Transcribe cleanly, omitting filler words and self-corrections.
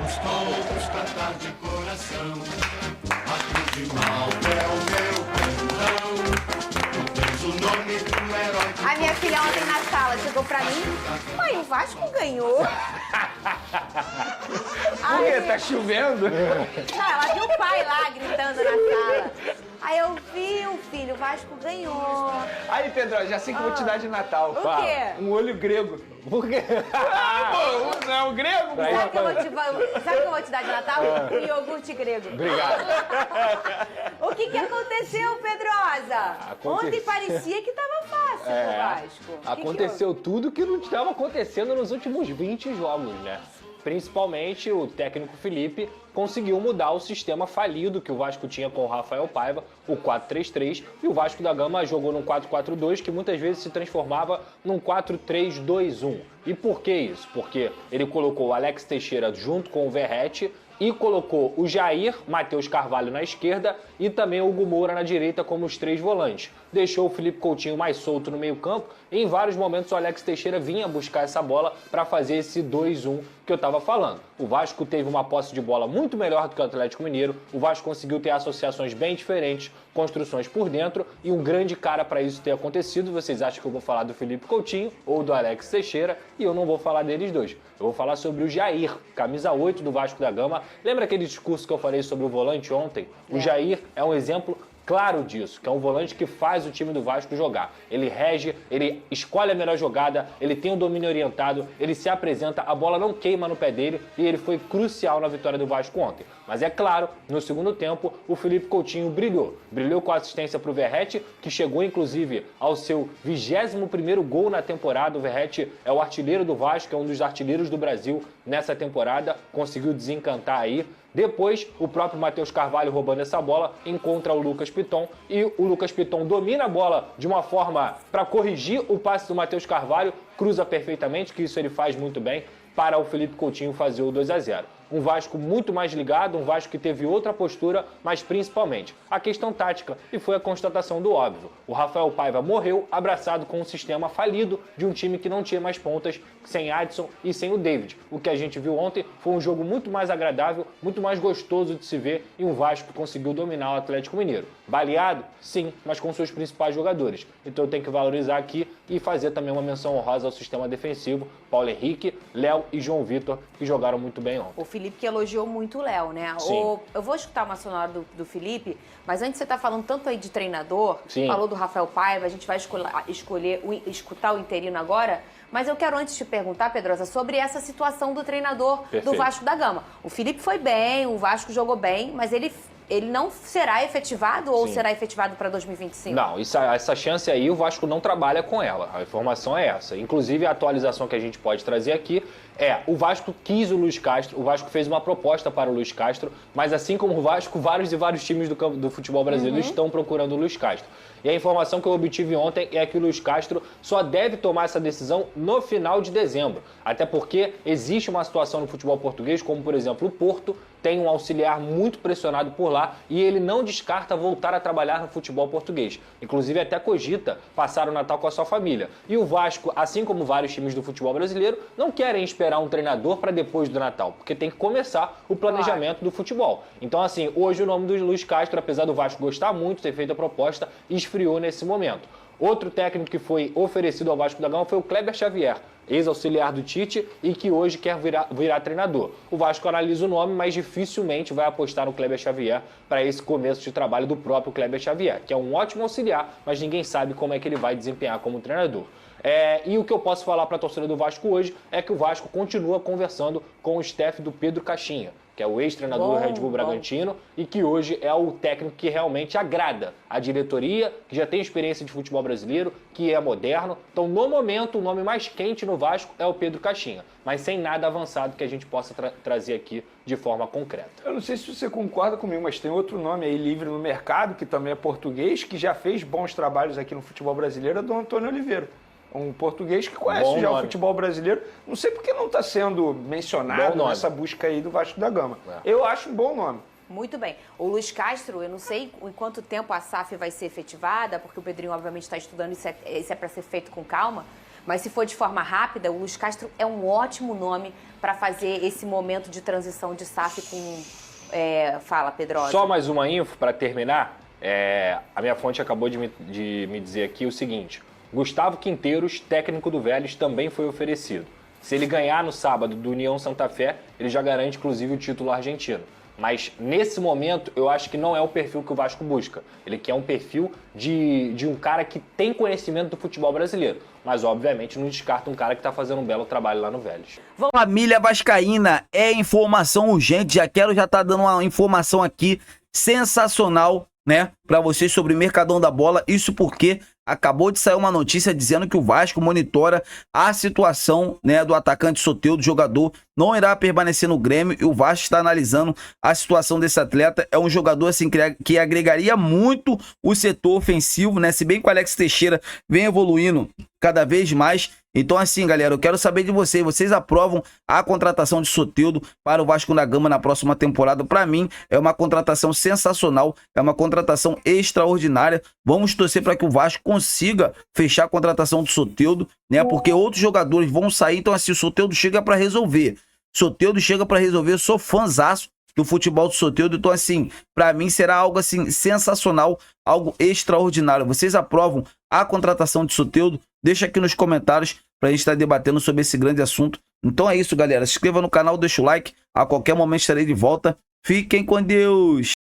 Vamos todos cantar de coração. A cruz de mal é o meu pendão. Tu tens o nome do herói. A minha filha ontem na sala chegou pra mim. Mãe, o Vasco ganhou. Por quê? Tá chovendo? Não, ela viu o pai lá gritando na sala. Aí eu vi o filho, o Vasco ganhou. Aí, Pedro, já sei que eu vou te dar de Natal. O Fala. quê? Um olho grego. Por quê? Pô, não, grego? Sabe o que eu vou te dar de Natal? Um iogurte grego. Obrigado. O que aconteceu, Pedrosa? Aconteceu. Ontem parecia que tava fácil pro Vasco. Aconteceu tudo que não estava acontecendo nos últimos 20 jogos, né? Principalmente o técnico Felipe conseguiu mudar o sistema falido que o Vasco tinha com o Rafael Paiva, o 4-3-3, e o Vasco da Gama jogou num 4-4-2 que muitas vezes se transformava num 4-3-2-1. E por que isso? Porque ele colocou o Alex Teixeira junto com o Verratti e colocou o Jair, Matheus Carvalho na esquerda e também o Hugo Moura na direita como os três volantes. Deixou o Felipe Coutinho mais solto no meio campo e em vários momentos o Alex Teixeira vinha buscar essa bola para fazer esse 2-1 que eu estava falando. O Vasco teve uma posse de bola muito melhor do que o Atlético Mineiro, o Vasco conseguiu ter associações bem diferentes, construções por dentro e um grande cara para isso ter acontecido. Vocês acham que eu vou falar do Felipe Coutinho ou do Alex Teixeira e eu não vou falar deles dois. Eu vou falar sobre o Jair, camisa 8 do Vasco da Gama. Lembra aquele discurso que eu falei sobre o volante ontem? O Jair é um exemplo claro disso, que é um volante que faz o time do Vasco jogar. Ele rege, ele escolhe a melhor jogada, ele tem um domínio orientado, ele se apresenta, a bola não queima no pé dele e ele foi crucial na vitória do Vasco ontem. Mas é claro, no segundo tempo, o Felipe Coutinho brilhou. Brilhou com a assistência para o Verratti, que chegou inclusive ao seu 21º gol na temporada. O Verratti é o artilheiro do Vasco, é um dos artilheiros do Brasil nessa temporada, conseguiu desencantar aí. Depois, o próprio Matheus Carvalho roubando essa bola, encontra o Lucas Piton e o Lucas Piton domina a bola de uma forma para corrigir o passe do Matheus Carvalho, cruza perfeitamente, que isso ele faz muito bem, para o Felipe Coutinho fazer o 2-0. Um Vasco muito mais ligado, um Vasco que teve outra postura, mas principalmente a questão tática, e foi a constatação do óbvio. O Rafael Paiva morreu abraçado com um sistema falido de um time que não tinha mais pontas, sem Adson e sem o David. O que a gente viu ontem foi um jogo muito mais agradável, muito mais gostoso de se ver, e um Vasco que conseguiu dominar o Atlético Mineiro. Baleado? Sim, mas com seus principais jogadores. Então eu tenho que valorizar aqui e fazer também uma menção honrosa ao sistema defensivo, Paulo Henrique, Léo e João Vitor, que jogaram muito bem ontem. O Felipe que elogiou muito o Léo, né? Eu vou escutar uma sonora do Felipe, mas antes você tá falando tanto aí de treinador, falou do Rafael Paiva, a gente vai escutar o interino agora, mas eu quero antes te perguntar, Pedrosa, sobre essa situação do treinador do Vasco da Gama. O Felipe foi bem, o Vasco jogou bem, mas ele não será efetivado ou será efetivado para 2025? Não, essa chance aí o Vasco não trabalha com ela. A informação é essa. Inclusive, a atualização que a gente pode trazer aqui é: o Vasco quis o Luiz Castro, o Vasco fez uma proposta para o Luiz Castro, mas assim como o Vasco, vários times do futebol brasileiro estão procurando o Luiz Castro. E a informação que eu obtive ontem é que o Luiz Castro só deve tomar essa decisão no final de dezembro. Até porque existe uma situação no futebol português, como por exemplo o Porto, tem um auxiliar muito pressionado por lá e ele não descarta voltar a trabalhar no futebol português. Inclusive até cogita passar o Natal com a sua família. E o Vasco, assim como vários times do futebol brasileiro, não querem esperar um treinador para depois do Natal, porque tem que começar o planejamento do futebol. Então assim, hoje o nome do Luiz Castro, apesar do Vasco gostar muito, ter feito a proposta, esfriou nesse momento. Outro técnico que foi oferecido ao Vasco da Gama foi o Kleber Xavier, ex-auxiliar do Tite e que hoje quer virar treinador. O Vasco analisa o nome, mas dificilmente vai apostar no Kleber Xavier para esse começo de trabalho do próprio Kleber Xavier, que é um ótimo auxiliar, mas ninguém sabe como é que ele vai desempenhar como treinador. E o que eu posso falar para a torcida do Vasco hoje é que o Vasco continua conversando com o staff do Pedro Caixinha, que é o ex-treinador do Red Bull Bragantino e que hoje é o técnico que realmente agrada a diretoria, que já tem experiência de futebol brasileiro, que é moderno. Então, no momento, o nome mais quente no Vasco é o Pedro Caixinha, mas sem nada avançado que a gente possa trazer aqui de forma concreta. Eu não sei se você concorda comigo, mas tem outro nome aí livre no mercado, que também é português, que já fez bons trabalhos aqui no futebol brasileiro, é do Antônio Oliveira. Um português que conhece já o futebol brasileiro. Não sei por que não está sendo mencionado nessa busca aí do Vasco da Gama. Eu acho um bom nome. Muito bem. O Luiz Castro, eu não sei em quanto tempo a SAF vai ser efetivada, porque o Pedrinho obviamente está estudando, isso é para ser feito com calma, Mas se for de forma rápida, o Luiz Castro é um ótimo nome para fazer esse momento de transição de SAF com... Fala, Pedrosa. Só mais uma info para terminar. A minha fonte acabou de me dizer aqui o seguinte: Gustavo Quinteiros, técnico do Vélez, também foi oferecido. Se ele ganhar no sábado do União Santa Fé, ele já garante inclusive o título argentino. Mas nesse momento eu acho que não é o perfil que o Vasco busca. Ele quer um perfil de um cara que tem conhecimento do futebol brasileiro. Mas obviamente não descarta um cara que está fazendo um belo trabalho lá no Vélez. Família vascaína, é informação urgente. Já tá dando uma informação aqui sensacional, né, para vocês sobre o Mercadão da Bola. Isso porque acabou de sair uma notícia dizendo que o Vasco monitora a situação, né, do atacante Soteldo, jogador não irá permanecer no Grêmio, e o Vasco está analisando a situação desse atleta. É um jogador assim que agregaria muito o setor ofensivo, né? Se bem que o Alex Teixeira vem evoluindo cada vez mais. Então assim, galera, eu quero saber de vocês. Vocês aprovam a contratação de Soteldo para o Vasco da Gama na próxima temporada? Para mim, é uma contratação sensacional, é uma contratação extraordinária. Vamos torcer para que o Vasco consiga fechar a contratação do Soteldo, né? Porque outros jogadores vão sair, então assim, o Soteldo chega para resolver. Soteldo chega para resolver. Eu sou fãzaço do futebol do Soteldo, então assim, para mim será algo assim sensacional, algo extraordinário. Vocês aprovam a contratação de Soteldo? Deixa aqui nos comentários pra gente estar debatendo sobre esse grande assunto. Então é isso, galera. Se inscreva no canal, deixa o like. A qualquer momento estarei de volta. Fiquem com Deus.